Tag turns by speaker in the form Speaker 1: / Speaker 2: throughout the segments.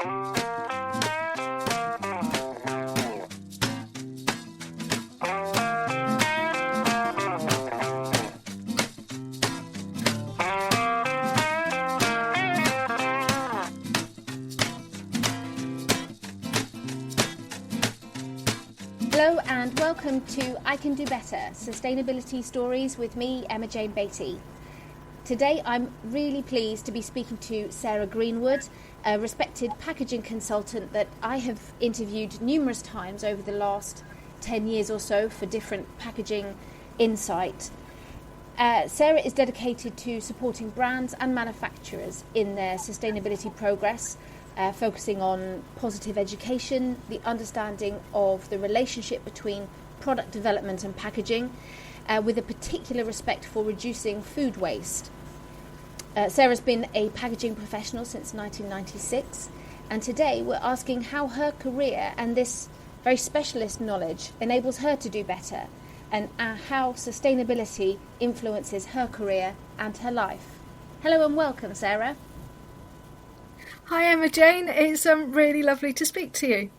Speaker 1: Hello and welcome to I Can Do Better, Sustainability Stories with me, Emma-Jane Batey. Today I'm really pleased to be speaking to Sarah Greenwood, a respected packaging consultant that I have interviewed numerous times over the last 10 years or so for different packaging insight. Sarah is dedicated to supporting brands and manufacturers in their sustainability progress, focusing on positive education, the understanding of the relationship between product development and packaging, with a particular respect for reducing food waste. Sarah's been a packaging professional since 1996, and today we're asking how her career and this very specialist knowledge enables her to do better, and how sustainability influences her career and her life. Hello and welcome, Sarah.
Speaker 2: Hi Emma-Jane, it's really lovely to speak to you.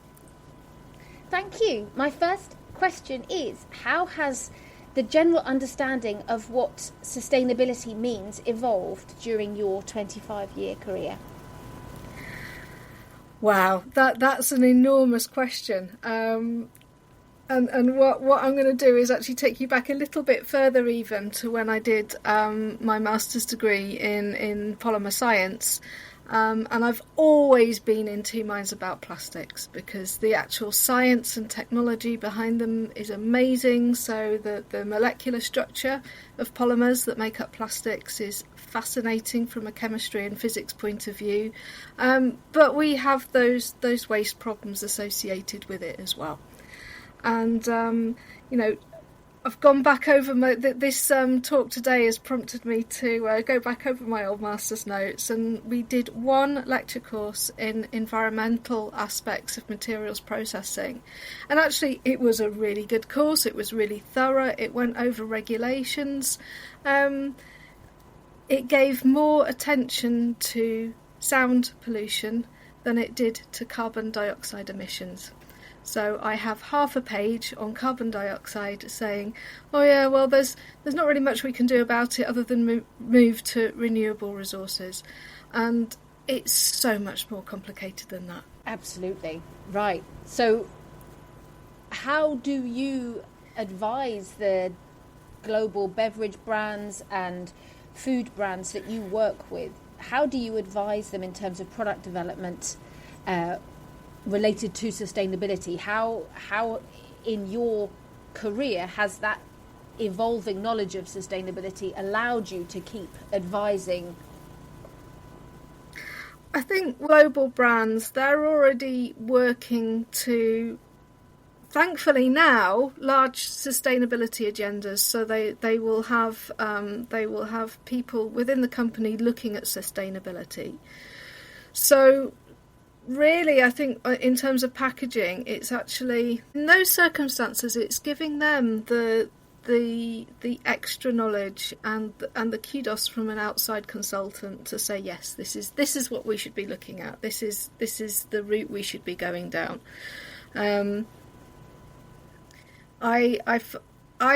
Speaker 1: Thank you. My first question is, how has the general understanding of what sustainability means evolved during your 25-year career?
Speaker 2: Wow, that's an enormous question. And what I'm going to do is actually take you back a little bit further even to when I did my master's degree in polymer science. And I've always been in two minds about plastics because the actual science and technology behind them is amazing. So the molecular structure of polymers that make up plastics is fascinating from a chemistry and physics point of view. But we have those waste problems associated with it as well. And, I've gone back over this talk today has prompted me to go back over my old master's notes, and we did one lecture course in environmental aspects of materials processing, and actually it was a really good course. It was really thorough. It went over regulations. It gave more attention to sound pollution than it did to carbon dioxide emissions. So I have half a page on carbon dioxide saying, oh yeah, well there's not really much we can do about it other than move to renewable resources. And it's so much more complicated than that.
Speaker 1: Absolutely. Right. So how do you advise the global beverage brands and food brands that you work with? How do you advise them in terms of product development related to sustainability? How in your career has that evolving knowledge of sustainability allowed you to keep advising?
Speaker 2: I think global brands, they're already working to, thankfully now, large sustainability agendas. So they will have people within the company looking at sustainability. So really, I think in terms of packaging, it's actually, in those circumstances, it's giving them the extra knowledge and the kudos from an outside consultant to say, yes, this is what we should be looking at. This is the route we should be going down. I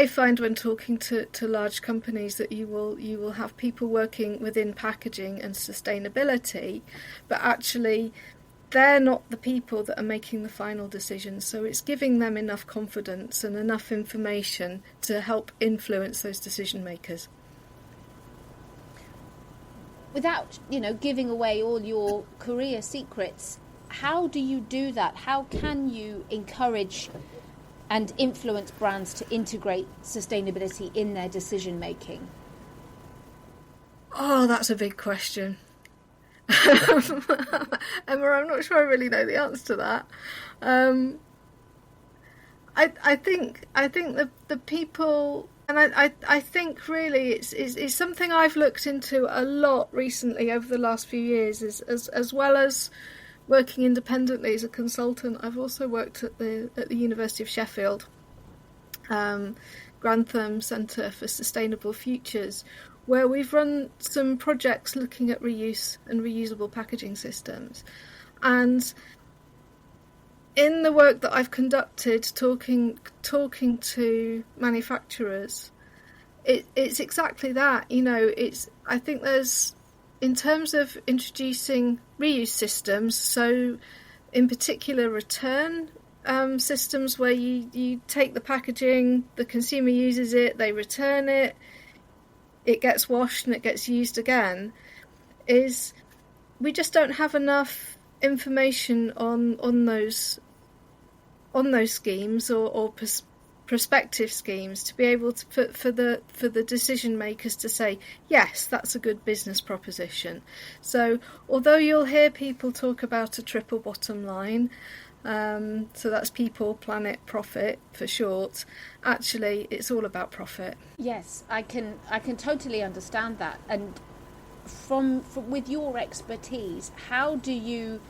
Speaker 2: find when talking to large companies that you will have people working within packaging and sustainability, but actually they're not the people that are making the final decisions. So it's giving them enough confidence and enough information to help influence those decision makers.
Speaker 1: Without, giving away all your career secrets, how do you do that? How can you encourage and influence brands to integrate sustainability in their decision making?
Speaker 2: Oh, that's a big question. Emma, I'm not sure I really know the answer to that. I think the people, and I think really it's something I've looked into a lot recently over the last few years, as well as working independently as a consultant. I've also worked at the University of Sheffield, Grantham Centre for Sustainable Futures, where we've run some projects looking at reuse and reusable packaging systems. And in the work that I've conducted, talking to manufacturers, it's exactly that. I think there's, in terms of introducing reuse systems, so in particular return systems where you take the packaging, the consumer uses it, they return it, it gets washed and it gets used again, is we just don't have enough information on those schemes or prospective schemes to be able to put for the decision makers to say, yes, that's a good business proposition. So although you'll hear people talk about a triple bottom line, so that's people, planet, profit for short, actually it's all about profit.
Speaker 1: Yes, I can totally understand that. And from with your expertise, how do you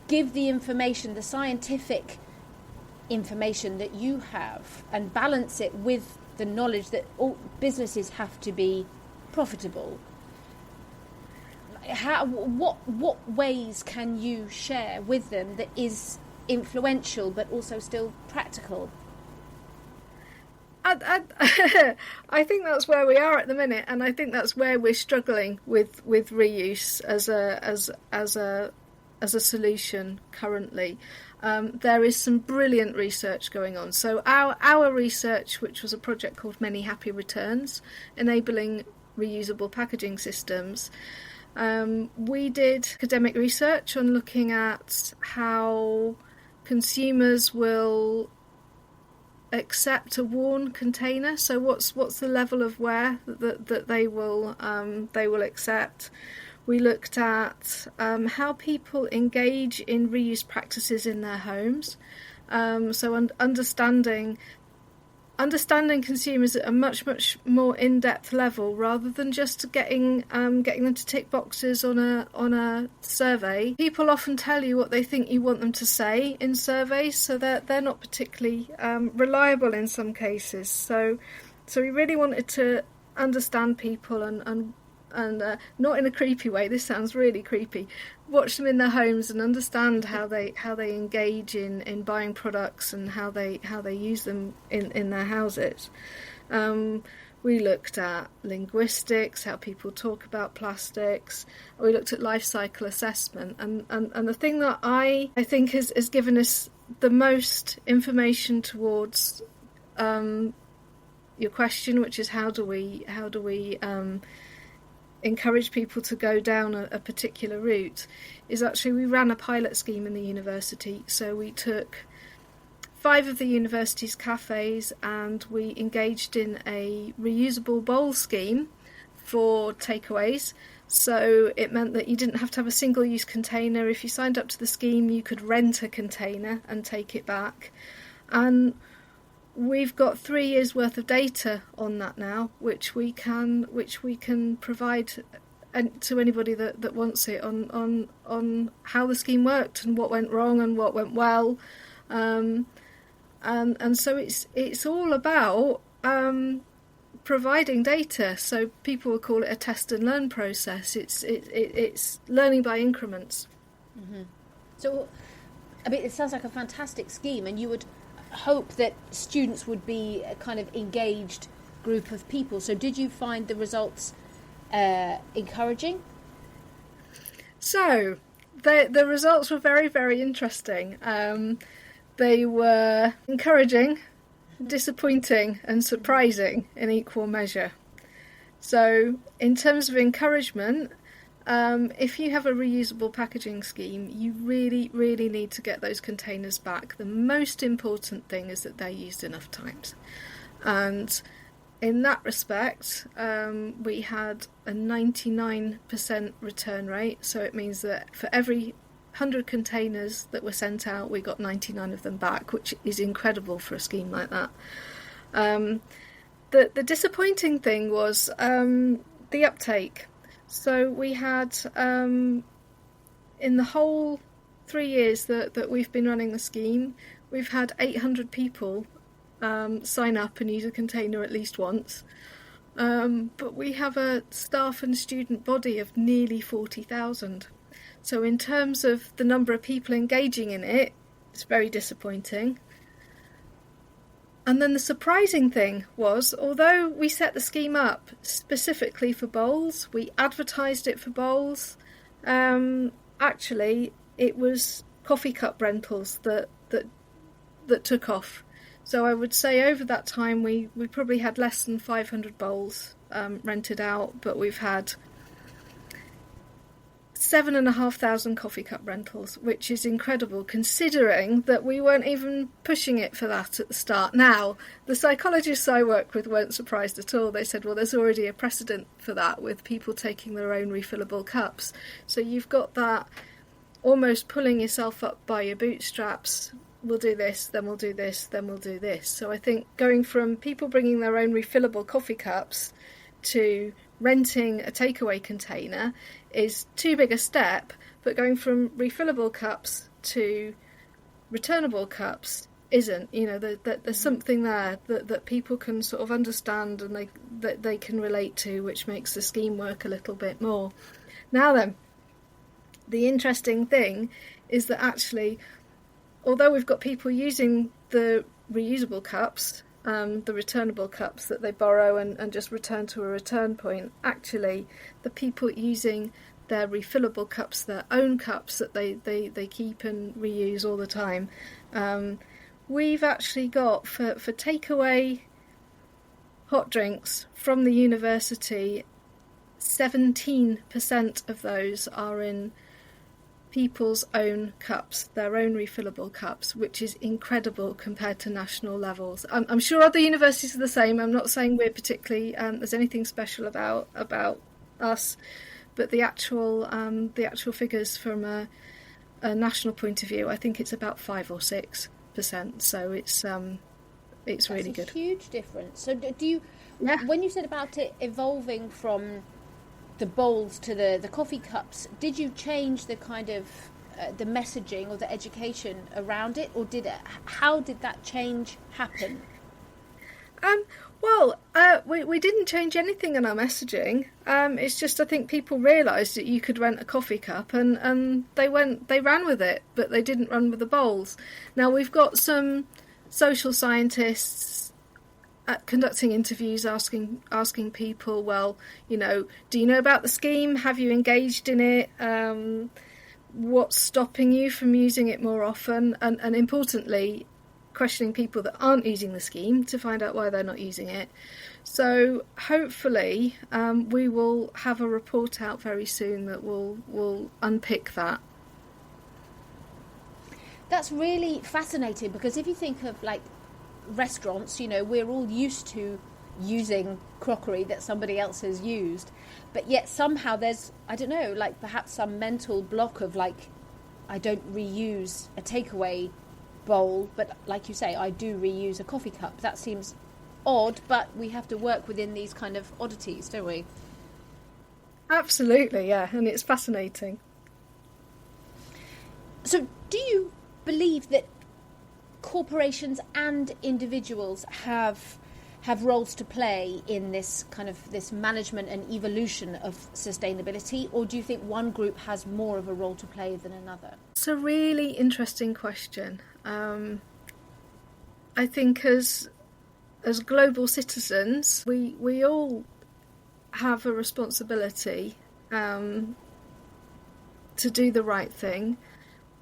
Speaker 1: give the information, the scientific information that you have, and balance it with the knowledge that all businesses have to be profitable? What ways can you share with them that is influential but also still practical?
Speaker 2: I think that's where we are at the minute, and I think that's where we're struggling with reuse as a solution currently. There is some brilliant research going on. So our research, which was a project called Many Happy Returns, enabling reusable packaging systems, we did academic research on looking at how consumers will accept a worn container. So what's the level of wear that they will accept. We looked at how people engage in reuse practices in their homes. So understanding consumers at a much more in-depth level, rather than just getting them to tick boxes on a survey. People often tell you what they think you want them to say in surveys, so they're not particularly reliable in some cases. So we really wanted to understand people and not in a creepy way. This sounds really creepy. Watch them in their homes and understand how they engage in buying products and how they use them in their houses. We looked at linguistics, how people talk about plastics. We looked at life cycle assessment, and the thing that I think has given us the most information towards your question, which is how do we encourage people to go down a particular route, is actually we ran a pilot scheme in the university. So we took 5 of the university's cafes and we engaged in a reusable bowl scheme for takeaways. So it meant that you didn't have to have a single-use container. If you signed up to the scheme, you could rent a container and take it back. And we've got 3 years' worth of data on that now, which we can provide to anybody that wants it on how the scheme worked and what went wrong and what went well, and so it's all about providing data. So people will call it a test and learn process. It's learning by increments.
Speaker 1: Mm-hmm. So, I mean, it sounds like a fantastic scheme, and you would hope that students would be a kind of engaged group of people. So did you find the results encouraging?
Speaker 2: So the results were very, very interesting. They were encouraging, disappointing and surprising in equal measure. So in terms of encouragement, if you have a reusable packaging scheme, you really, really need to get those containers back. The most important thing is that they're used enough times. And in that respect, we had a 99% return rate. So it means that for every 100 containers that were sent out, we got 99 of them back, which is incredible for a scheme like that. The disappointing thing was the uptake. So we had, in the whole 3 years that we've been running the scheme, we've had 800 people sign up and use a container at least once. But we have a staff and student body of nearly 40,000. So in terms of the number of people engaging in it, it's very disappointing. And then the surprising thing was, although we set the scheme up specifically for bowls, we advertised it for bowls, actually it was coffee cup rentals that took off. So I would say over that time we probably had less than 500 bowls rented out, but we've had 7,500 coffee cup rentals, which is incredible considering that we weren't even pushing it for that at the start. Now, the psychologists I work with weren't surprised at all. They said, well, there's already a precedent for that with people taking their own refillable cups. So you've got that almost pulling yourself up by your bootstraps. We'll do this, then we'll do this, then we'll do this. So I think going from people bringing their own refillable coffee cups to renting a takeaway container is too big a step, but going from refillable cups to returnable cups isn't. You know, there's something there that people can sort of understand and they can relate to, which makes the scheme work a little bit more. Now then, the interesting thing is that actually, although we've got people using the reusable cups, the returnable cups that they borrow and just return to a return point, actually the people using their refillable cups, their own cups that they keep and reuse all the time, we've actually got for takeaway hot drinks from the university, 17% of those are in people's own cups, their own refillable cups, which is incredible compared to national levels. I'm sure other universities are the same. I'm not saying we're particularly there's anything special about us, but the actual figures from a national point of view, I think it's about 5 or 6%. So it's really good.
Speaker 1: That's a huge difference. So do you?
Speaker 2: Yeah.
Speaker 1: When you said about it evolving from the bowls to the coffee cups, did you change the kind of the messaging or the education around it, or how did that change happen?
Speaker 2: Well, we didn't change anything in our messaging. It's just I think people realised that you could rent a coffee cup and they ran with it, but they didn't run with the bowls. Now we've got some social scientists conducting interviews, asking people, well, you know, do you know about the scheme? Have you engaged in it? What's stopping you from using it more often? And importantly, questioning people that aren't using the scheme to find out why they're not using it. So hopefully we will have a report out very soon that will unpick that.
Speaker 1: That's really fascinating, because if you think of like restaurants, you know, we're all used to using crockery that somebody else has used, but yet somehow there's, I don't know, like perhaps some mental block of like, I don't reuse a takeaway bowl, but like you say, I do reuse a coffee cup. That seems odd, but we have to work within these kind of oddities, don't we?
Speaker 2: Absolutely, yeah, and it's fascinating.
Speaker 1: So do you believe that corporations and individuals have roles to play in this kind of this management and evolution of sustainability, or do you think one group has more of a role to play than another?
Speaker 2: It's a really interesting question. I think as global citizens, we all have a responsibility to do the right thing.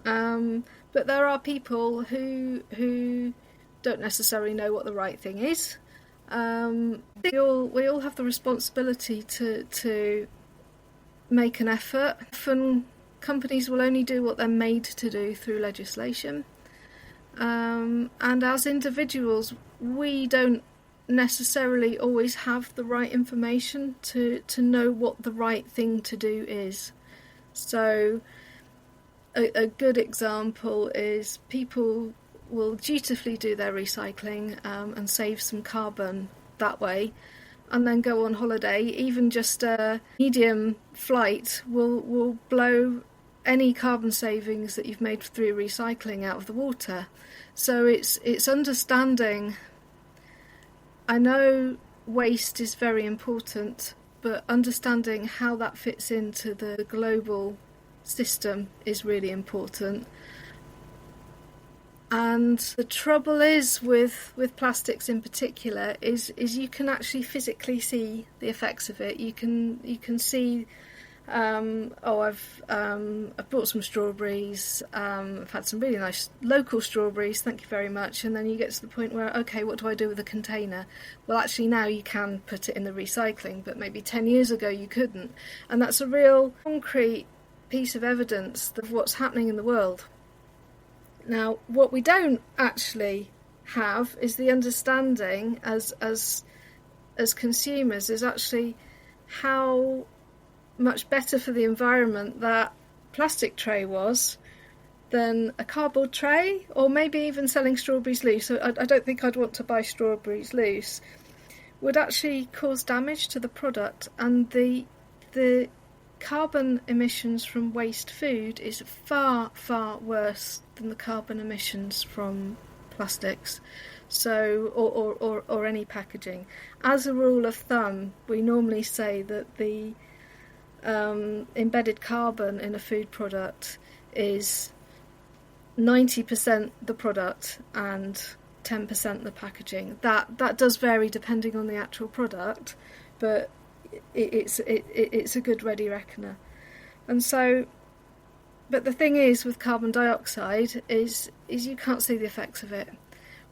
Speaker 2: But there are people who don't necessarily know what the right thing is. We all have the responsibility to make an effort. Often companies will only do what they're made to do through legislation. And as individuals, we don't necessarily always have the right information to know what the right thing to do is. So a good example is people will dutifully do their recycling and save some carbon that way, and then go on holiday. Even just a medium flight will blow any carbon savings that you've made through recycling out of the water. So it's understanding. I know waste is very important, but understanding how that fits into the global system is really important. And the trouble is with plastics in particular is you can actually physically see the effects of it. You can see, I've bought some strawberries. I've had some really nice local strawberries. Thank you very much. And then you get to the point where, okay, what do I do with the container? Well, actually now you can put it in the recycling, but maybe 10 years ago you couldn't. And that's a real concrete piece of evidence of what's happening in the world. Now, what we don't actually have is the understanding as consumers is actually how much better for the environment that plastic tray was than a cardboard tray, or maybe even selling strawberries loose. So I don't think I'd want to buy strawberries loose. Would actually cause damage to the product, and the carbon emissions from waste food is far, far worse than the carbon emissions from plastics, so or any packaging. As a rule of thumb, we normally say that the embedded carbon in a food product is 90% the product and 10% the packaging. That does vary depending on the actual product, but it's a good ready reckoner. And so, but the thing is with carbon dioxide is you can't see the effects of it.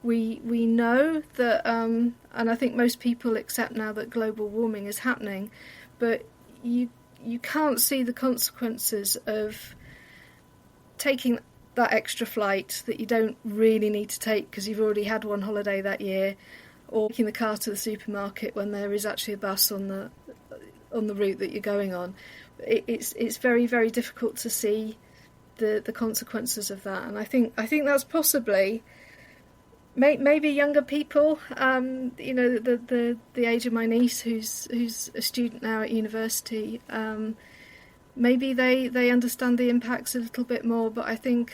Speaker 2: We know that, and I think most people accept now that global warming is happening, but you can't see the consequences of taking that extra flight that you don't really need to take because you've already had one holiday that year, or taking the car to the supermarket when there is actually a bus on the route that you're going on. It's very, very difficult to see the consequences of that, and I think that's possibly maybe younger people. The age of my niece, who's a student now at university. Maybe they understand the impacts a little bit more, but I think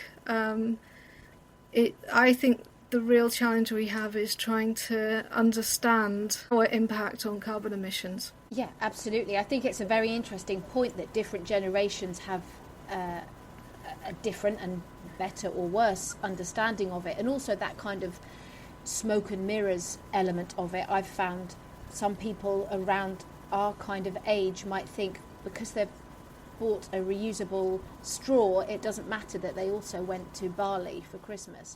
Speaker 2: the real challenge we have is trying to understand our impact on carbon emissions.
Speaker 1: Yeah, absolutely. I think it's a very interesting point that different generations have a different and better or worse understanding of it, and also that kind of smoke and mirrors element of it. I've found some people around our kind of age might think because they've bought a reusable straw, it doesn't matter that they also went to Bali for Christmas.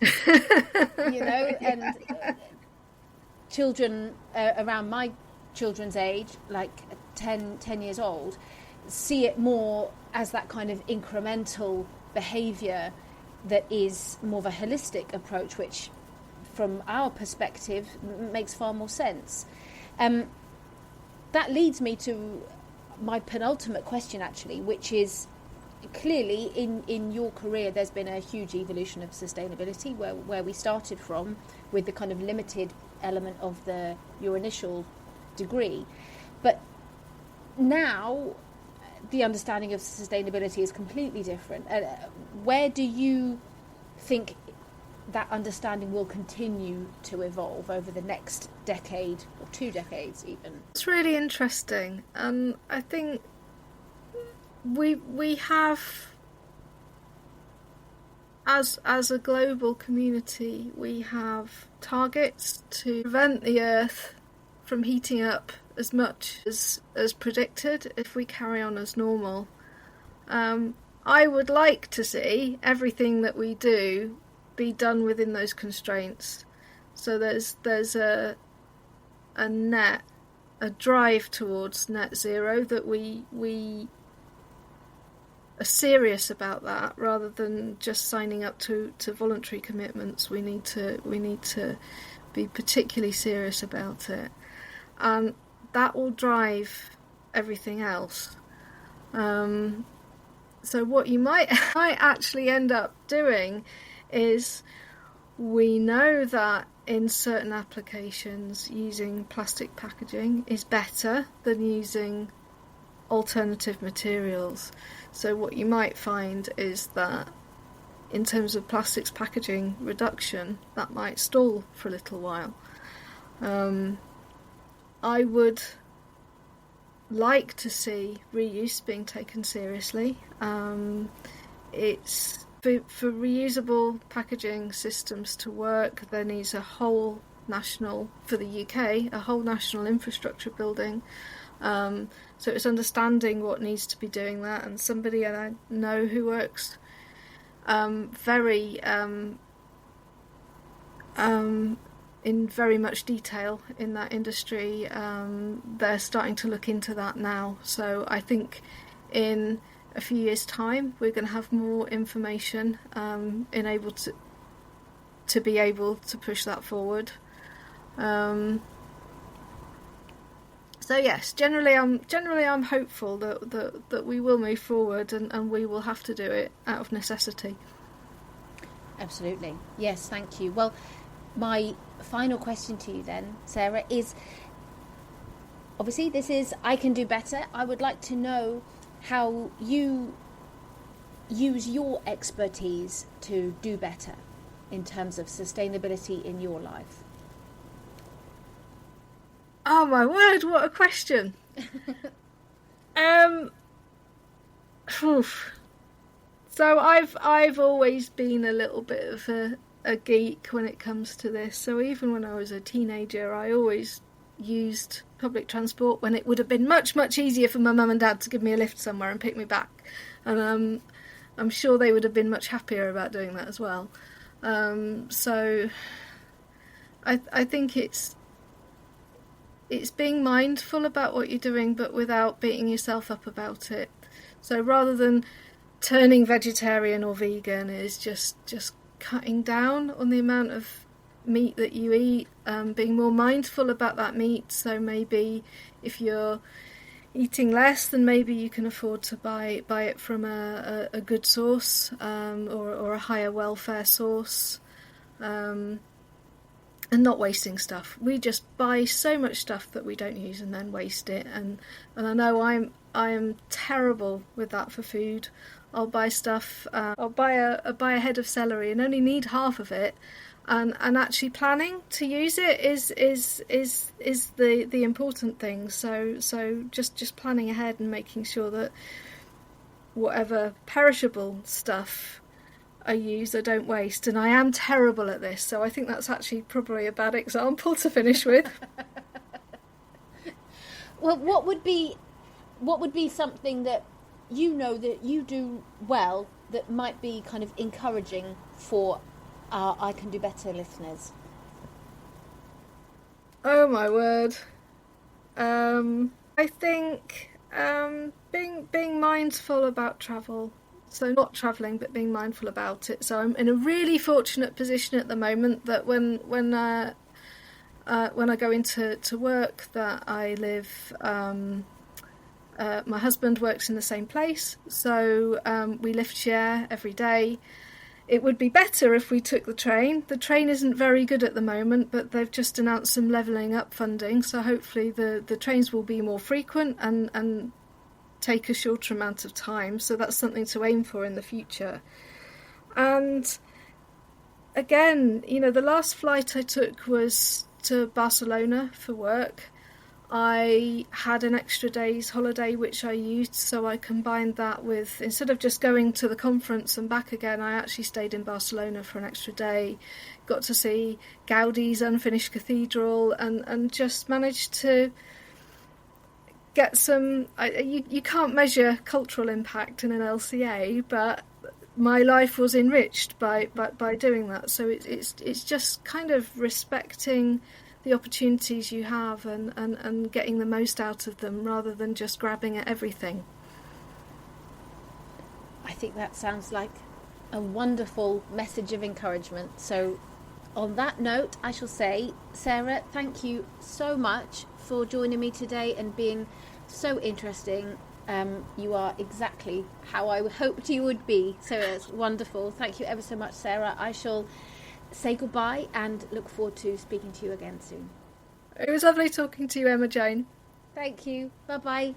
Speaker 1: And children around my children's age, like 10 years old, see it more as that kind of incremental behaviour that is more of a holistic approach, which from our perspective makes far more sense. That leads me to my penultimate question, actually, which is clearly in your career there's been a huge evolution of sustainability where we started from with the kind of limited element of your initial degree, but now the understanding of sustainability is completely different. Where do you think that understanding will continue to evolve over the next decade or 2 decades even?
Speaker 2: It's really interesting, and I think we have, as a global community, we have targets to prevent the Earth from heating up as much as predicted if we carry on as normal. I would like to see everything that we do be done within those constraints. So there's a drive towards net zero, that we are serious about that rather than just signing up to voluntary commitments. We need to be particularly serious about it, and that will drive everything else. So what you might actually end up doing is, we know that in certain applications using plastic packaging is better than using alternative materials. So what you might find is that in terms of plastics packaging reduction, that might stall for a little while. I would like to see reuse being taken seriously. It's for reusable packaging systems to work, there needs a whole national, for the UK, a whole national infrastructure building. So it's understanding what needs to be doing that, and somebody I know who works very in very much detail in that industry. They're starting to look into that now. So I think in a few years' time we're going to have more information able to be able to push that forward. So yes, generally I'm hopeful that we will move forward, and we will have to do it out of necessity.
Speaker 1: Absolutely. Yes, thank you. Well, my final question to you then, Sarah, is obviously this is I Can Do Better. I would like to know how you use your expertise to do better in terms of sustainability in your life.
Speaker 2: Oh my word, what a question. So I've always been a little bit of a geek when it comes to this. So even when I was a teenager, I always used public transport when it would have been much, much easier for my mum and dad to give me a lift somewhere and pick me back. And I'm sure they would have been much happier about doing that as well. So I think it's being mindful about what you're doing, but without beating yourself up about it. So rather than turning vegetarian or vegan, is just cutting down on the amount of meat that you eat, being more mindful about that meat. So maybe if you're eating less, then maybe you can afford to buy it from a good source, or a higher welfare source. And not wasting stuff. We just buy so much stuff that we don't use and then waste it. And I know I am terrible with that for food. I'll buy stuff. I'll buy a head of celery and only need half of it. And actually planning to use it is the important thing. So just planning ahead and making sure that whatever perishable stuff I use, I don't waste. And I am terrible at this, so I think that's actually probably a bad example to finish with.
Speaker 1: Well, what would be something that you know that you do well that might be kind of encouraging for our I Can Do Better listeners?
Speaker 2: Oh my word. I think being mindful about travel. So not travelling, but being mindful about it. So I'm in a really fortunate position at the moment that when I go into work, that I live. My husband works in the same place, so we lift share every day. It would be better if we took the train. The train isn't very good at the moment, but they've just announced some levelling up funding, so hopefully the trains will be more frequent and take a shorter amount of time, so that's something to aim for in the future. And again, the last flight I took was to Barcelona for work. I had an extra day's holiday which I used, so I combined that with, instead of just going to the conference and back again, I actually stayed in Barcelona for an extra day, got to see Gaudi's unfinished cathedral, and just managed to get some. You can't measure cultural impact in an LCA, but my life was enriched by doing that. So it's just kind of respecting the opportunities you have and getting the most out of them rather than just grabbing at everything.
Speaker 1: I think that sounds like a wonderful message of encouragement. So on that note, I shall say, Sarah, thank you so much for joining me today and being so interesting. You are exactly how I hoped you would be, so it's wonderful. Thank you ever so much, Sarah. I shall say goodbye and look forward to speaking to you again soon.
Speaker 2: It was lovely talking to you, Emma-Jane.
Speaker 1: Thank you. Bye-bye.